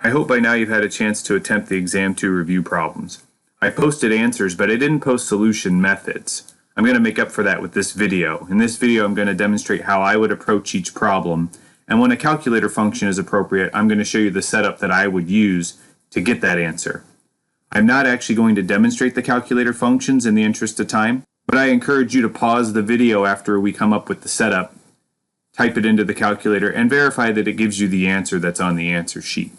I hope by now you've had a chance to attempt the Exam 2 review problems. I posted answers, but I didn't post solution methods. I'm going to make up for that with this video. In this video, I'm going to demonstrate how I would approach each problem, and when a calculator function is appropriate, I'm going to show you the setup that I would use to get that answer. I'm not actually going to demonstrate the calculator functions in the interest of time, but I encourage you to pause the video after we come up with the setup, type it into the calculator, and verify that it gives you the answer that's on the answer sheet.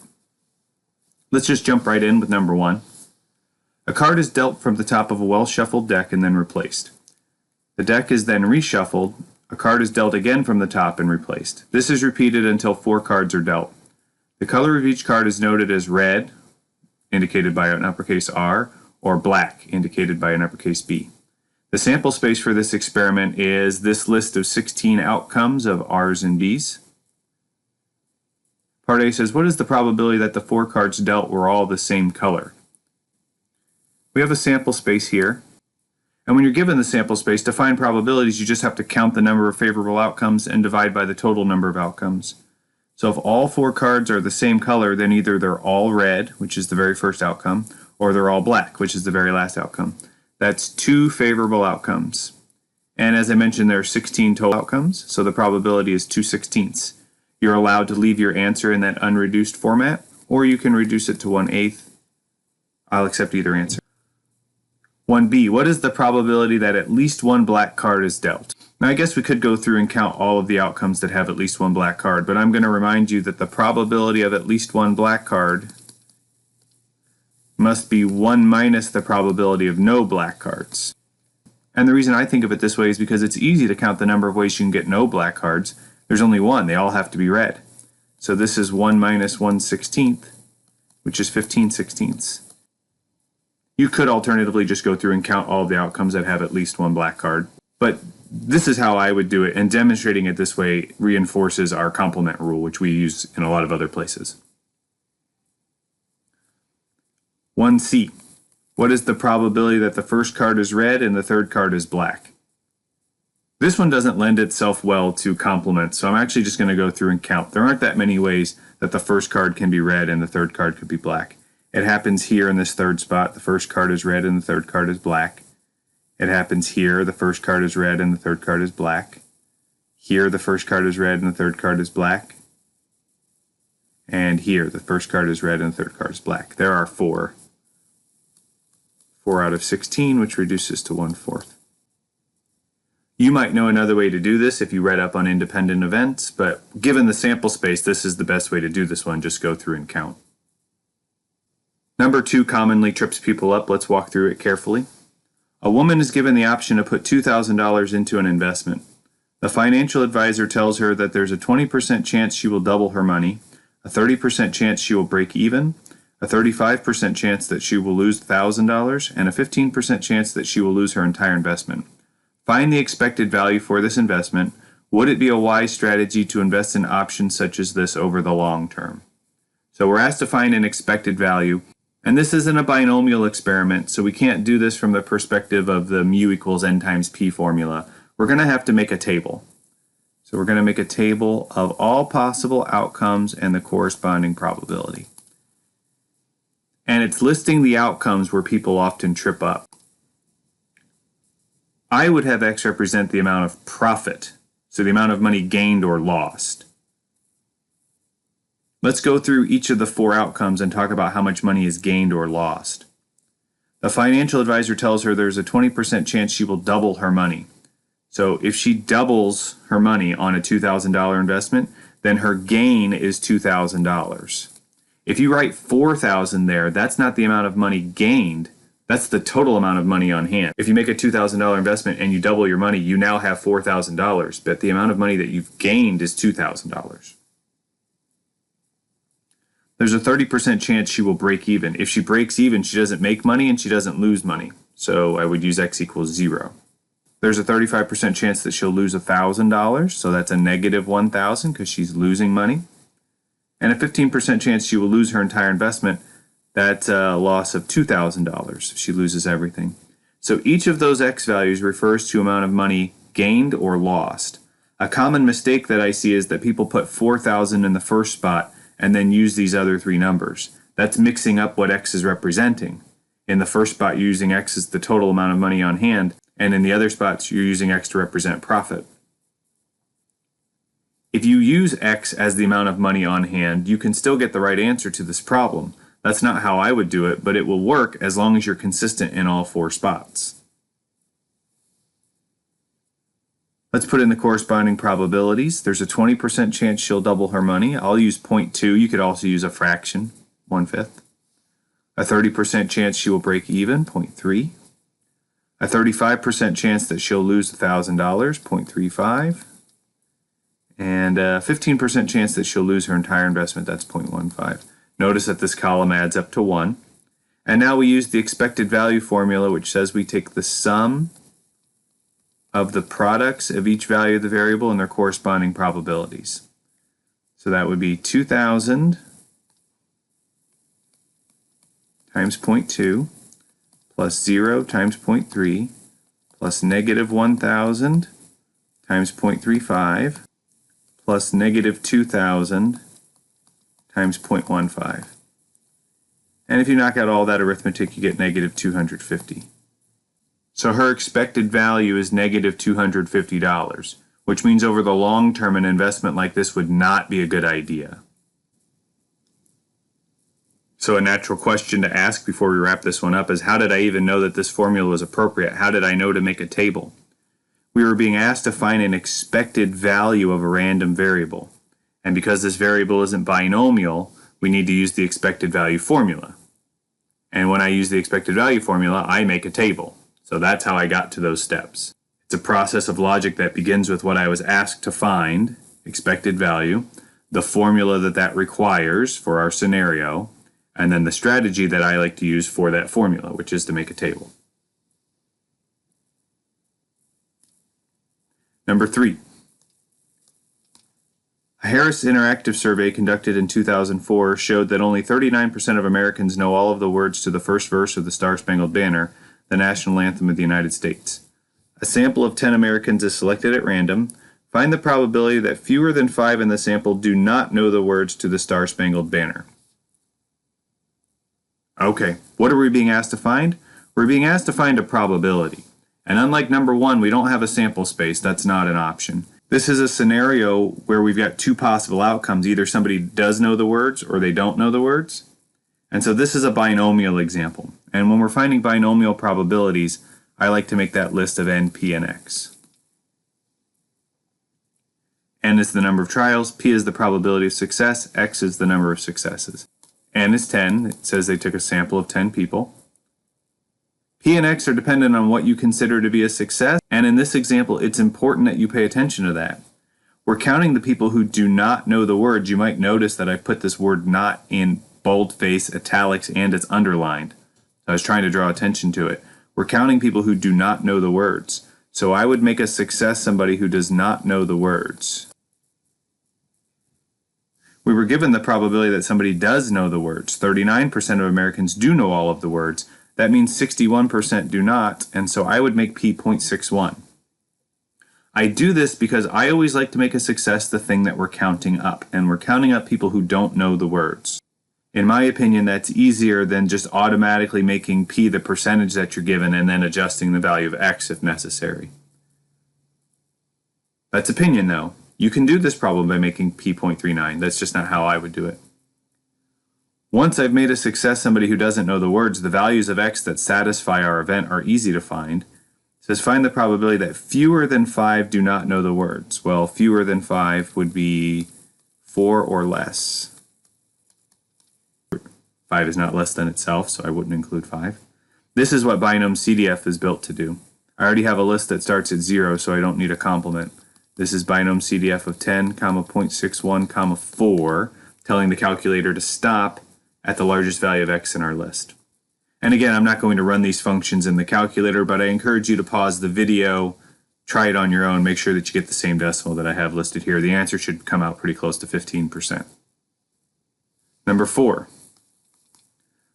Let's just jump right in with number 1. A card is dealt from the top of a well-shuffled deck and then replaced. The deck is then reshuffled. A card is dealt again from the top and replaced. This is repeated until 4 cards are dealt. The color of each card is noted as red, indicated by an uppercase R, or black, indicated by an uppercase B. The sample space for this experiment is this list of 16 outcomes of R's and B's. Part A says, what is the probability that the 4 cards dealt were all the same color? We have a sample space here. And when you're given the sample space, to find probabilities, you just have to count the number of favorable outcomes and divide by the total number of outcomes. So if all 4 cards are the same color, then either they're all red, which is the very first outcome, or they're all black, which is the very last outcome. That's 2 favorable outcomes. And as I mentioned, there are 16 total outcomes, so the probability is 2/16. You're allowed to leave your answer in that unreduced format, or you can reduce it to 1/8. I'll accept either answer. 1B, what is the probability that at least one black card is dealt? Now I guess we could go through and count all of the outcomes that have at least one black card, but I'm going to remind you that the probability of at least one black card must be 1 minus the probability of no black cards. And the reason I think of it this way is because it's easy to count the number of ways you can get no black cards. There's only one, they all have to be red. So this is 1 minus 1/16, which is 15/16. You could alternatively just go through and count all of the outcomes that have at least one black card. But this is how I would do it, and demonstrating it this way reinforces our complement rule, which we use in a lot of other places. 1C. What is the probability that the first card is red and the third card is black? This one doesn't lend itself well to complement, so I'm actually just going to go through and count. There aren't that many ways that the first card can be red and the third card could be black. It happens here in this third spot. The first card is red and the third card is black. It happens here. The first card is red and the third card is black. Here the first card is red and the third card is black. And here the first card is red and the third card is black. There are 4. 4 out of 16, which reduces to 1/4. You might know another way to do this if you read up on independent events, but given the sample space, this is the best way to do this one. Just go through and count. Number 2 commonly trips people up. Let's walk through it carefully. A woman is given the option to put $2,000 into an investment. The financial advisor tells her that there's a 20% chance she will double her money, a 30% chance she will break even, a 35% chance that she will lose $1,000, and a 15% chance that she will lose her entire investment. Find the expected value for this investment. Would it be a wise strategy to invest in options such as this over the long term? So we're asked to find an expected value. And this isn't a binomial experiment, so we can't do this from the perspective of the mu equals n times p formula. We're going to have to make a table. So we're going to make a table of all possible outcomes and the corresponding probability. And it's listing the outcomes where people often trip up. I would have x represent the amount of profit, so the amount of money gained or lost. Let's go through each of the 4 outcomes and talk about how much money is gained or lost. The financial advisor tells her there's a 20% chance she will double her money. So if she doubles her money on a $2,000 investment, then her gain is $2,000. If you write $4,000 there, that's not the amount of money gained. That's the total amount of money on hand. If you make a $2,000 investment and you double your money, you now have $4,000, but the amount of money that you've gained is $2,000. There's a 30% chance she will break even. If she breaks even, she doesn't make money and she doesn't lose money. So I would use x equals 0. There's a 35% chance that she'll lose $1,000, so that's a negative 1,000 because she's losing money. And a 15% chance she will lose her entire investment. That's a loss of $2,000 if she loses everything. So each of those x values refers to amount of money gained or lost. A common mistake that I see is that people put 4,000 in the first spot and then use these other three numbers. That's mixing up what x is representing. In the first spot, you're using x as the total amount of money on hand, and in the other spots, you're using x to represent profit. If you use x as the amount of money on hand, you can still get the right answer to this problem. That's not how I would do it, but it will work as long as you're consistent in all four spots. Let's put in the corresponding probabilities. There's a 20% chance she'll double her money. I'll use 0.2. You could also use a fraction, 1/5. A 30% chance she will break even, 0.3. A 35% chance that she'll lose $1,000, 0.35. And a 15% chance that she'll lose her entire investment, that's 0.15. Notice that this column adds up to 1. And now we use the expected value formula, which says we take the sum of the products of each value of the variable and their corresponding probabilities. So that would be 2,000 times 0.2 plus 0 times 0.3 plus negative 1,000 times 0.35 plus negative 2,000 times 0.15. And if you knock out all that arithmetic, you get negative 250. So her expected value is negative $250, which means over the long term an investment like this would not be a good idea. So a natural question to ask before we wrap this one up is, how did I even know that this formula was appropriate? How did I know to make a table? We were being asked to find an expected value of a random variable. And because this variable isn't binomial, we need to use the expected value formula. And when I use the expected value formula, I make a table. So that's how I got to those steps. It's a process of logic that begins with what I was asked to find, expected value, the formula that requires for our scenario, and then the strategy that I like to use for that formula, which is to make a table. Number 3. A Harris Interactive survey conducted in 2004 showed that only 39% of Americans know all of the words to the first verse of the Star-Spangled Banner, the national anthem of the United States. A sample of 10 Americans is selected at random. Find the probability that fewer than 5 in the sample do not know the words to the Star-Spangled Banner. Okay, what are we being asked to find? We're being asked to find a probability. And unlike number 1, we don't have a sample space. That's not an option. This is a scenario where we've got two possible outcomes. Either somebody does know the words or they don't know the words. And so this is a binomial example. And when we're finding binomial probabilities, I like to make that list of n, p, and x. N is the number of trials, p is the probability of success, x is the number of successes. N is 10. It says they took a sample of 10 people. P and x are dependent on what you consider to be a success, and in this example, it's important that you pay attention to that. We're counting the people who do not know the words. You might notice that I put this word not in boldface, italics, and it's underlined. I was trying to draw attention to it. We're counting people who do not know the words. So I would make a success somebody who does not know the words. We were given the probability that somebody does know the words. 39% of Americans do know all of the words. That means 61% do not, and so I would make p 0.61. I do this because I always like to make a success the thing that we're counting up, and we're counting up people who don't know the words. In my opinion, that's easier than just automatically making p the percentage that you're given and then adjusting the value of x if necessary. That's opinion, though. You can do this problem by making p 0.39. That's just not how I would do it. Once I've made a success somebody who doesn't know the words, the values of x that satisfy our event are easy to find. It says find the probability that fewer than 5 do not know the words. Well, fewer than 5 would be 4 or less. 5 is not less than itself, so I wouldn't include 5. This is what binom CDF is built to do. I already have a list that starts at 0, so I don't need a complement. This is binom CDF of 10, 0.61, 4, telling the calculator to stop at the largest value of x in our list. And again, I'm not going to run these functions in the calculator, but I encourage you to pause the video, try it on your own, make sure that you get the same decimal that I have listed here. The answer should come out pretty close to 15%. Number 4.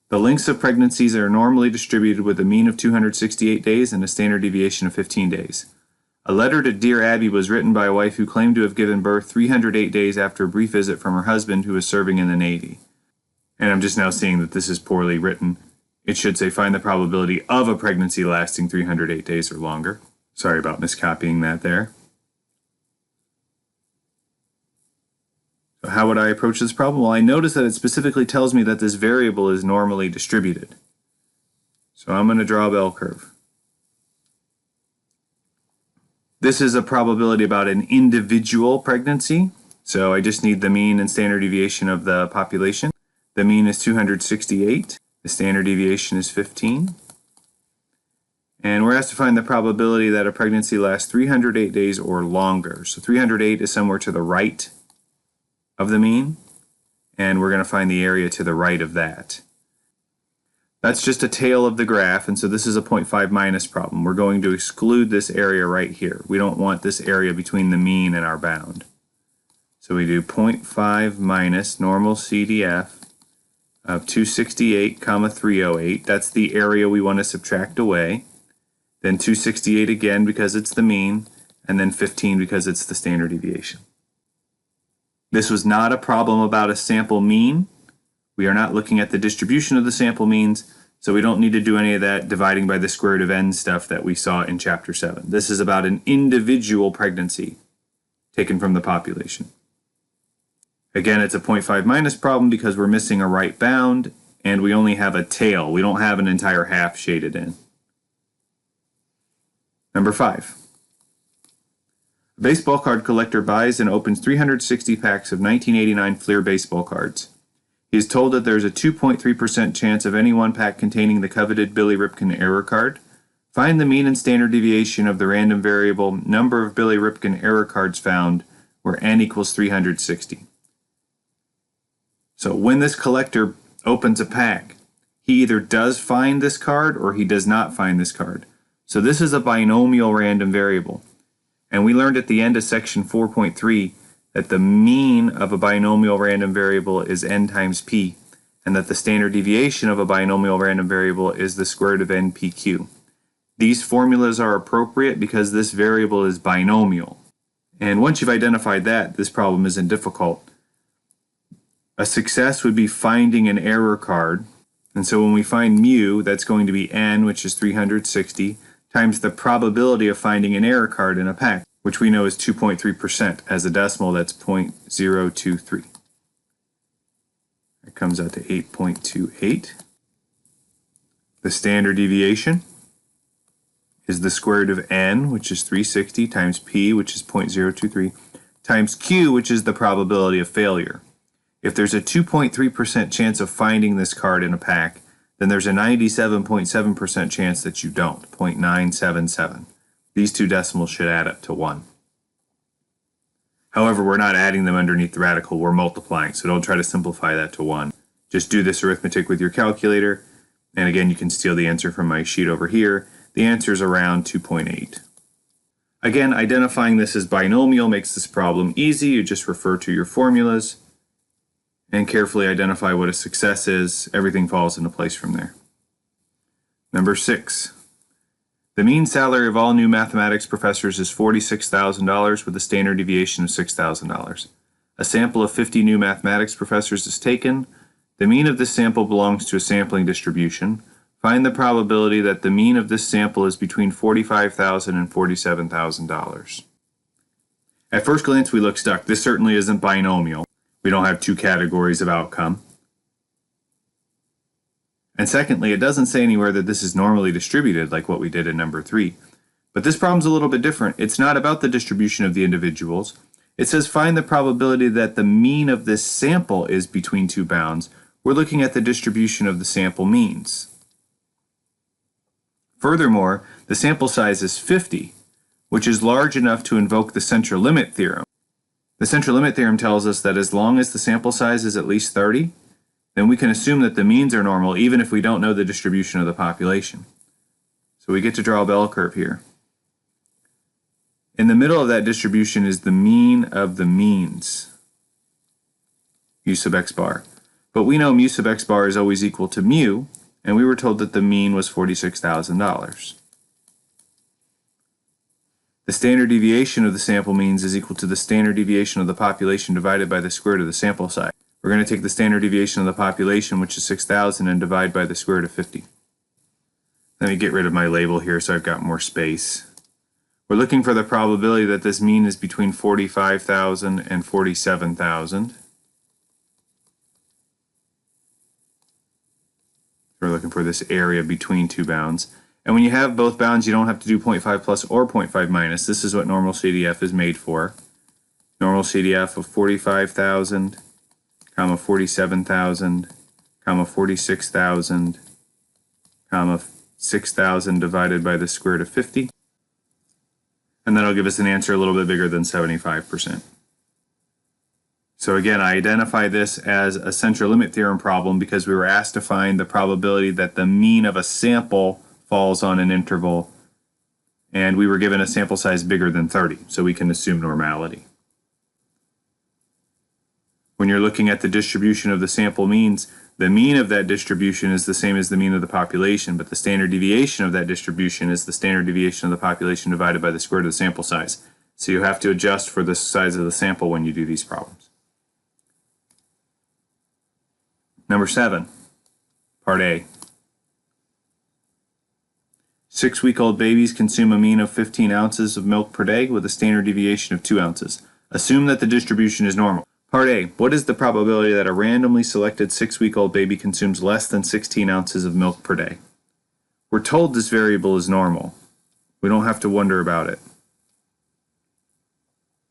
The lengths of pregnancies are normally distributed with a mean of 268 days and a standard deviation of 15 days. A letter to Dear Abby was written by a wife who claimed to have given birth 308 days after a brief visit from her husband who was serving in the Navy. And I'm just now seeing that this is poorly written. It should say find the probability of a pregnancy lasting 308 days or longer. Sorry about miscopying that there. So how would I approach this problem? Well, I notice that it specifically tells me that this variable is normally distributed. So I'm going to draw a bell curve. This is a probability about an individual pregnancy. So I just need the mean and standard deviation of the population. The mean is 268. The standard deviation is 15. And we're asked to find the probability that a pregnancy lasts 308 days or longer. So 308 is somewhere to the right of the mean, and we're going to find the area to the right of that. That's just a tail of the graph, and so this is a 0.5 minus problem. We're going to exclude this area right here. We don't want this area between the mean and our bound. So we do 0.5 minus normal CDF of 268, 308. That's the area we want to subtract away. Then 268 again because it's the mean, and then 15 because it's the standard deviation. This was not a problem about a sample mean. We are not looking at the distribution of the sample means, so we don't need to do any of that dividing by the square root of n stuff that we saw in Chapter 7. This is about an individual pregnancy taken from the population. Again, it's a 0.5 minus problem because we're missing a right bound, and we only have a tail. We don't have an entire half shaded in. Number 5. A baseball card collector buys and opens 360 packs of 1989 Fleer baseball cards. He is told that there is a 2.3% chance of any one pack containing the coveted Billy Ripken error card. Find the mean and standard deviation of the random variable number of Billy Ripken error cards found where n equals 360. So when this collector opens a pack, he either does find this card or he does not find this card. So this is a binomial random variable. And we learned at the end of section 4.3 that the mean of a binomial random variable is n times p, and that the standard deviation of a binomial random variable is the square root of npq. These formulas are appropriate because this variable is binomial. And once you've identified that, this problem isn't difficult. A success would be finding an error card. And so when we find mu, that's going to be n, which is 360, times the probability of finding an error card in a pack, which we know is 2.3%. As a decimal, that's 0.023. It comes out to 8.28. The standard deviation is the square root of n, which is 360, times p, which is 0.023, times q, which is the probability of failure. If there's a 2.3% chance of finding this card in a pack, then there's a 97.7% chance that you don't, 0.977. These two decimals should add up to 1. However, we're not adding them underneath the radical, we're multiplying, so don't try to simplify that to 1. Just do this arithmetic with your calculator, and again, you can steal the answer from my sheet over here. The answer is around 2.8. Again, identifying this as binomial makes this problem easy. You just refer to your formulas and carefully identify what a success is. Everything falls into place from there. Number 6. The mean salary of all new mathematics professors is $46,000 with a standard deviation of $6,000. A sample of 50 new mathematics professors is taken. The mean of this sample belongs to a sampling distribution. Find the probability that the mean of this sample is between $45,000 and $47,000. At first glance, we look stuck. This certainly isn't binomial. We don't have two categories of outcome. And secondly, it doesn't say anywhere that this is normally distributed like what we did in number 3. But this problem's a little bit different. It's not about the distribution of the individuals. It says find the probability that the mean of this sample is between two bounds. We're looking at the distribution of the sample means. Furthermore, the sample size is 50, which is large enough to invoke the central limit theorem. The central limit theorem tells us that as long as the sample size is at least 30, then we can assume that the means are normal even if we don't know the distribution of the population. So we get to draw a bell curve here. In the middle of that distribution is the mean of the means, mu sub x bar. But we know mu sub x bar is always equal to mu, and we were told that the mean was $46,000. The standard deviation of the sample means is equal to the standard deviation of the population divided by the square root of the sample size. We're going to take the standard deviation of the population, which is 6,000, and divide by the square root of 50. Let me get rid of my label here so I've got more space. We're looking for the probability that this mean is between 45,000 and 47,000. We're looking for this area between two bounds. And when you have both bounds, you don't have to do 0.5 plus or 0.5 minus. This is what normal CDF is made for. Normal CDF of 45,000, comma 47,000, comma 46,000, comma 6,000 divided by the square root of 50. And that'll give us an answer a little bit bigger than 75%. So again, I identify this as a central limit theorem problem because we were asked to find the probability that the mean of a sample falls on an interval, and we were given a sample size bigger than 30, so we can assume normality. When you're looking at the distribution of the sample means, the mean of that distribution is the same as the mean of the population, but the standard deviation of that distribution is the standard deviation of the population divided by the square root of the sample size. So you have to adjust for the size of the sample when you do these problems. Number 7, part A. 6-week-old babies consume a mean of 15 ounces of milk per day with a standard deviation of 2 ounces. Assume that the distribution is normal. Part A, what is the probability that a randomly selected 6-week-old baby consumes less than 16 ounces of milk per day? We're told this variable is normal. We don't have to wonder about it.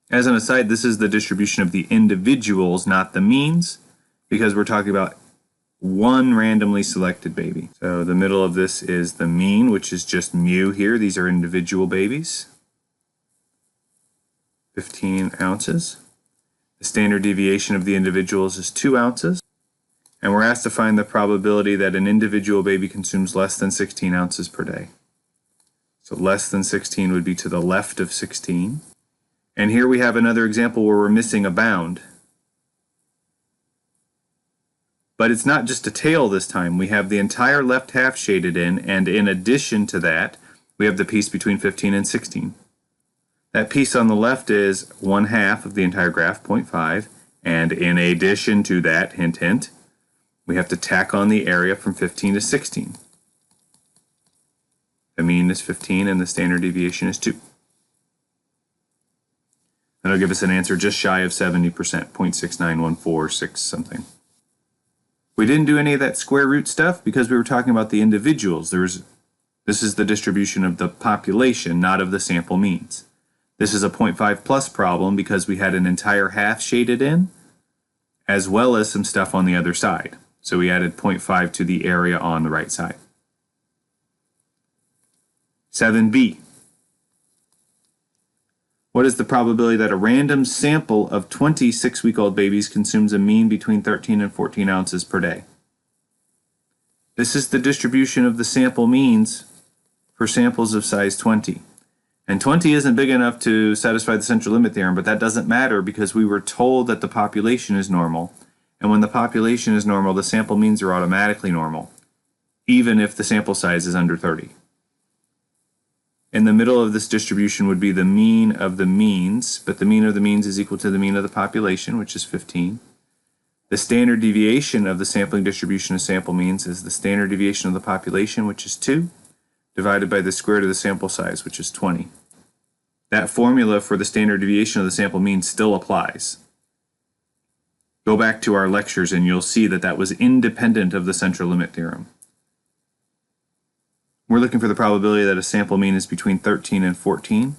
As an aside, this is the distribution of the individuals, not the means, because we're talking about one randomly selected baby. So the middle of this is the mean, which is just mu here. These are individual babies. 15 ounces. The standard deviation of the individuals is 2 ounces. And we're asked to find the probability that an individual baby consumes less than 16 ounces per day. So less than 16 would be to the left of 16. And here we have another example where we're missing a bound. But it's not just a tail this time. We have the entire left half shaded in, and in addition to that, we have the piece between 15 and 16. That piece on the left is 1/2 of the entire graph, 0.5, and in addition to that, hint hint, we have to tack on the area from 15 to 16. The mean is 15 and the standard deviation is 2. That'll give us an answer just shy of 70%, 0.691466 something. We didn't do any of that square root stuff because we were talking about the individuals. This is the distribution of the population, not of the sample means. This is a 0.5 plus problem because we had an entire half shaded in, as well as some stuff on the other side. So we added 0.5 to the area on the right side. 7b. What is the probability that a random sample of 20 6-week-old babies consumes a mean between 13 and 14 ounces per day? This is the distribution of the sample means for samples of size 20. And 20 isn't big enough to satisfy the central limit theorem, but that doesn't matter because we were told that the population is normal. And when the population is normal, the sample means are automatically normal, even if the sample size is under 30. In the middle of this distribution would be the mean of the means, but the mean of the means is equal to the mean of the population, which is 15. The standard deviation of the sampling distribution of sample means is the standard deviation of the population, which is 2, divided by the square root of the sample size, which is 20. That formula for the standard deviation of the sample mean still applies. Go back to our lectures and you'll see that that was independent of the central limit theorem. We're looking for the probability that a sample mean is between 13 and 14.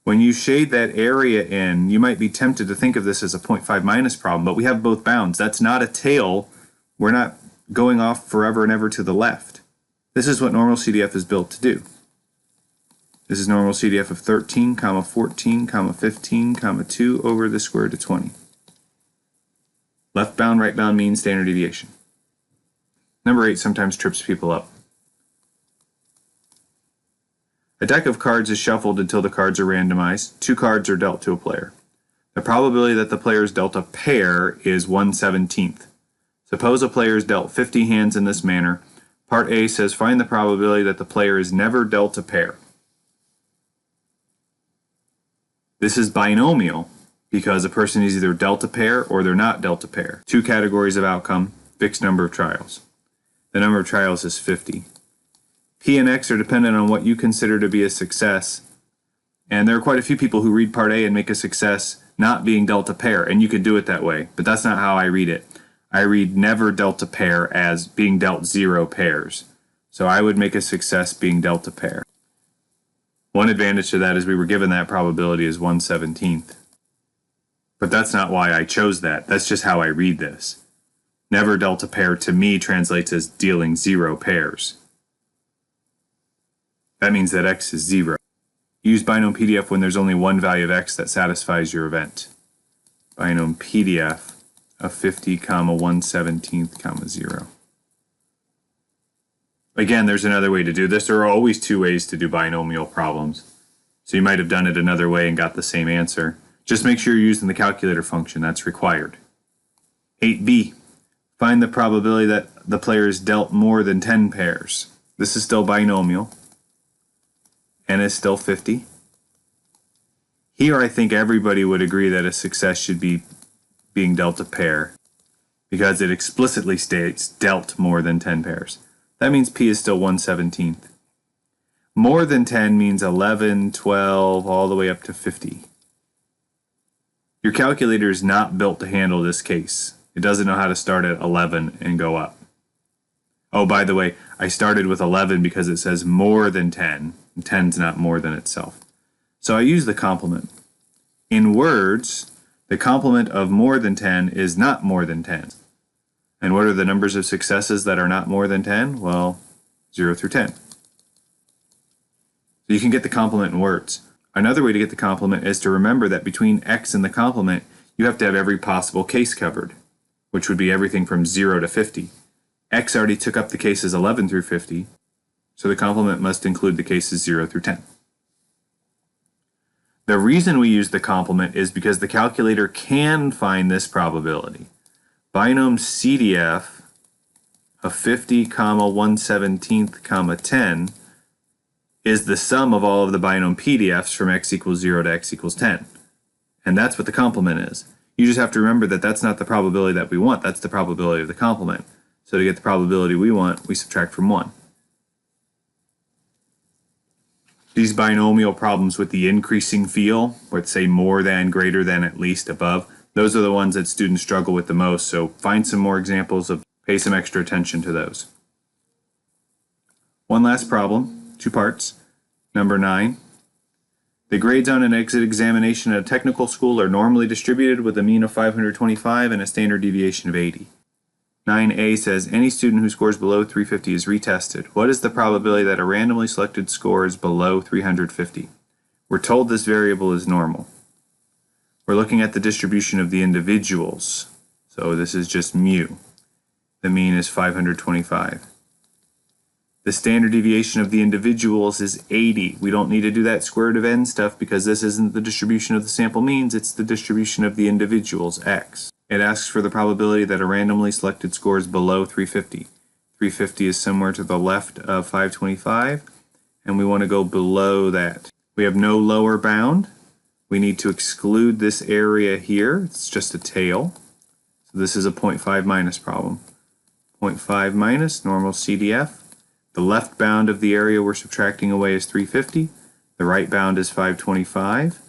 When you shade that area in, you might be tempted to think of this as a 0.5 minus problem, but we have both bounds. That's not a tail. We're not going off forever and ever to the left. This is what normal CDF is built to do. This is normal CDF of 13, 14, 15, 2 over the square root of 20. Left bound, right bound mean, standard deviation. Number 8 sometimes trips people up. A deck of cards is shuffled until the cards are randomized. 2 cards are dealt to a player. The probability that the player is dealt a pair is 1/17. Suppose a player is dealt 50 hands in this manner. Part A says find the probability that the player is never dealt a pair. This is binomial because a person is either delta pair or they're not delta pair. Two categories of outcome, fixed number of trials. The number of trials is 50. P and X are dependent on what you consider to be a success. And there are quite a few people who read part A and make a success not being delta pair, and you could do it that way, but that's not how I read it. I read never delta pair as being dealt 0 pairs. So I would make a success being delta pair. One advantage to that is we were given that probability as 1/17. But that's not why I chose that. That's just how I read this. Never delta pair to me translates as dealing 0 pairs. That means that X is 0. Use binom PDF when there's only one value of X that satisfies your event. Binom PDF of 50, 1/17, 0. Again, there's another way to do this. There are always two ways to do binomial problems. So you might have done it another way and got the same answer. Just make sure you're using the calculator function. That's required. 8b. Find the probability that the player is dealt more than 10 pairs. This is still binomial. N is still 50. Here I think everybody would agree that a success should be being dealt a pair because it explicitly states dealt more than 10 pairs. That means P is still 1/17. More than 10 means 11, 12, all the way up to 50. Your calculator is not built to handle this case. It doesn't know how to start at 11 and go up. Oh, by the way, I started with 11 because it says more than 10. And 10's not more than itself. So I use the complement. In words, the complement of more than 10 is not more than 10. And what are the numbers of successes that are not more than 10? Well, 0 through 10. So you can get the complement in words. Another way to get the complement is to remember that between X and the complement, you have to have every possible case covered, which would be everything from 0 to 50. X already took up the cases 11 through 50, so the complement must include the cases 0 through 10. The reason we use the complement is because the calculator can find this probability. Binom CDF of 50, 1/17, 10 is the sum of all of the binom PDFs from x equals 0 to x equals 10. And that's what the complement is. You just have to remember that that's not the probability that we want, that's the probability of the complement. So to get the probability we want, we subtract from 1. These binomial problems with the increasing feel, let's say more than, greater than, at least, above, those are the ones that students struggle with the most, so find some more examples pay some extra attention to those. One last problem, 2 parts. Number 9. The grades on an exit examination at a technical school are normally distributed with a mean of 525 and a standard deviation of 80. 9a says any student who scores below 350 is retested. What is the probability that a randomly selected score is below 350? We're told this variable is normal. We're looking at the distribution of the individuals. So this is just mu. The mean is 525. The standard deviation of the individuals is 80. We don't need to do that square root of n stuff because this isn't the distribution of the sample means, it's the distribution of the individuals, x. It asks for the probability that a randomly selected score is below 350. 350 is somewhere to the left of 525, and we want to go below that. We have no lower bound. We need to exclude this area here. It's just a tail. So this is a 0.5 minus problem. 0.5 minus, normal CDF. The left bound of the area we're subtracting away is 350. The right bound is 525.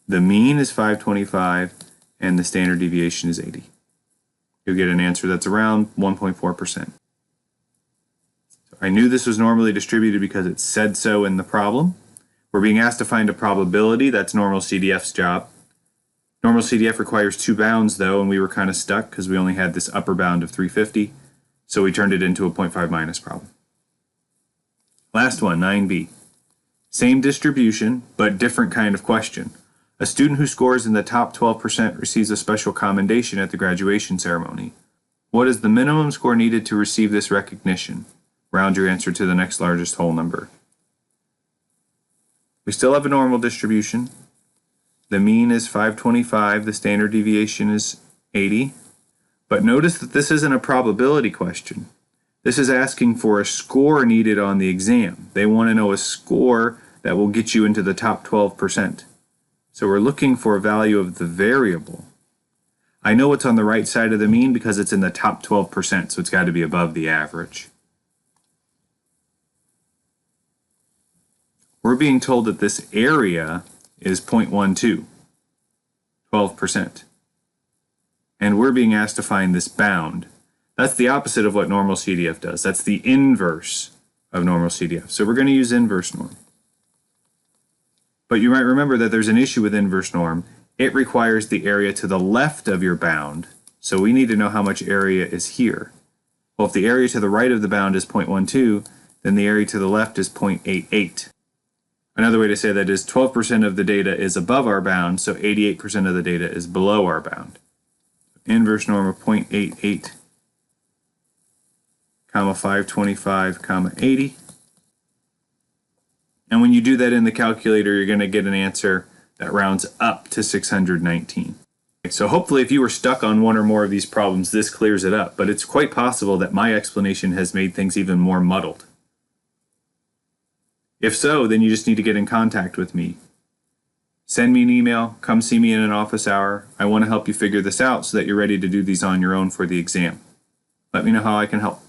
The mean is 525. And the standard deviation is 80. You'll get an answer that's around 1.4%. So I knew this was normally distributed because it said so in the problem. We're being asked to find a probability. That's normal CDF's job. Normal CDF requires 2 bounds though, and we were kind of stuck because we only had this upper bound of 350. So we turned it into a 0.5 minus problem. Last one, 9b. Same distribution, but different kind of question. A student who scores in the top 12% receives a special commendation at the graduation ceremony. What is the minimum score needed to receive this recognition? Round your answer to the next largest whole number. We still have a normal distribution. The mean is 525, the standard deviation is 80. But notice that this isn't a probability question. This is asking for a score needed on the exam. They want to know a score that will get you into the top 12%. So we're looking for a value of the variable. I know it's on the right side of the mean because it's in the top 12%, so it's got to be above the average. We're being told that this area is 0.12, 12%. And we're being asked to find this bound. That's the opposite of what normal CDF does. That's the inverse of normal CDF. So we're going to use inverse norm. But you might remember that there's an issue with inverse norm. It requires the area to the left of your bound. So we need to know how much area is here. Well, if the area to the right of the bound is 0.12, then the area to the left is 0.88. Another way to say that is 12% of the data is above our bound, so 88% of the data is below our bound. Inverse norm of 0.88, comma 525, comma 80. And when you do that in the calculator, you're going to get an answer that rounds up to 619. So hopefully if you were stuck on one or more of these problems, this clears it up. But it's quite possible that my explanation has made things even more muddled. If so, then you just need to get in contact with me. Send me an email, come see me in an office hour. I want to help you figure this out so that you're ready to do these on your own for the exam. Let me know how I can help.